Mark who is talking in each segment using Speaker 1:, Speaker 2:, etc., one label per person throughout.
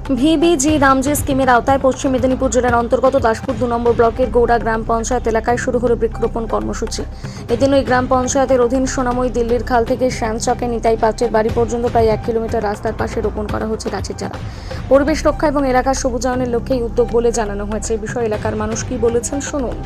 Speaker 1: VBG Ramji স্কিমের আওতায় পশ্চিম মেদিনীপুর জেলার অন্তর্গত দাসপুর 2 নম্বর ব্লকের গৌড়া গ্রাম পঞ্চায়েত এলাকায় শুরু হলো বৃক্ষরোপণ কর্মসূচি। এদিন ওই গ্রাম পঞ্চায়েতের অধীন সোনাময়ী দিল্লির খাল থেকে শ্যামচকে নিতাই পাত্রের বাড়ি পর্যন্ত প্রায় 1 কিলোমিটার রাস্তার পাশে রোপণ করা হচ্ছে গাছের চারা। পরিবেশ রক্ষা এবং এলাকার সবুজায়নের লক্ষ্যেই উদ্যোগ বলে জানানো হয়েছে। এই বিষয়ে এলাকার মানুষ কি বলেছেন শুনুন।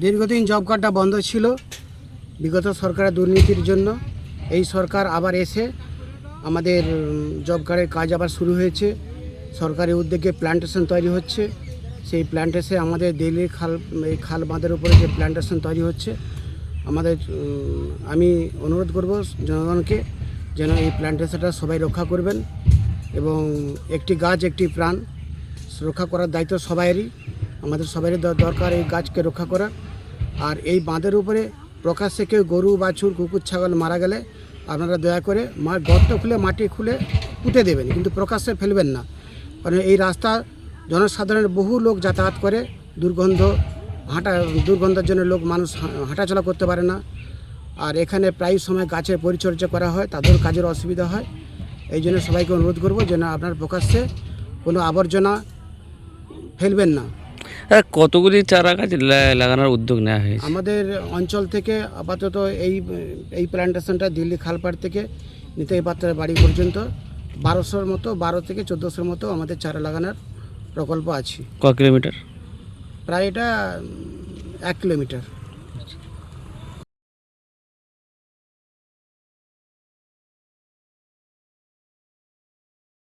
Speaker 2: দীর্ঘদিন জব কার্ডটা বন্ধ ছিল বিগত সরকারের দুর্নীতির জন্য। এই সরকার আবার এসে আমাদের জব কার্ডের কাজ আবার শুরু হয়েছে। সরকারি উদ্যোগে প্ল্যান্টেশন তৈরি হচ্ছে। সেই প্ল্যান্টেশনে আমাদের দিল্লির এই খাল বাঁধের উপরে যে প্ল্যান্টেশন তৈরি হচ্ছে, আমি অনুরোধ করব জনগণকে যেন এই প্ল্যান্টেশনটা সবাই রক্ষা করবেন এবং একটি গাছ একটি প্রাণ রক্ষা করার দায়িত্ব সবাইয়েরই। আমাদের সবারই দরকার এই গাছকে রক্ষা করার। আর এই বাঁধের উপরে প্রকাশ্যে কেউ গরু বাছুর কুকুর ছাগল মারা গেলে আপনারা দয়া করে গর্ত খুলে মাটি খুলে পুঁতে দেবেন, কিন্তু প্রকাশ্যে ফেলবেন না। কারণ এই রাস্তা জনসাধারণের বহু লোক যাতায়াত করে, দুর্গন্ধের জন্য মানুষ হাঁটাচলা করতে পারে না। আর এখানে প্রায় সময় গাছের পরিচর্যা করা হয়, তাদের কাজের অসুবিধা হয়। এই জন্য সবাইকে অনুরোধ করব যেন আপনার প্রকাশ্যে কোনো আবর্জনা ফেলবেন না।
Speaker 3: কতগুলি চারা গাছ লাগানোর উদ্যোগ নেওয়া হয়েছে?
Speaker 2: আমাদের অঞ্চল থেকে আপাতত এই প্ল্যান্টেশনটা দিল্লি খালপাড় থেকে নিতাই পাত্রের বাড়ি পর্যন্ত 1200-র মতো 12 থেকে 1400-র মতো আমাদের চারা লাগানোর প্রকল্প আছে।
Speaker 3: ক কিলোমিটার?
Speaker 2: প্রায় এটা 1 কিলোমিটার।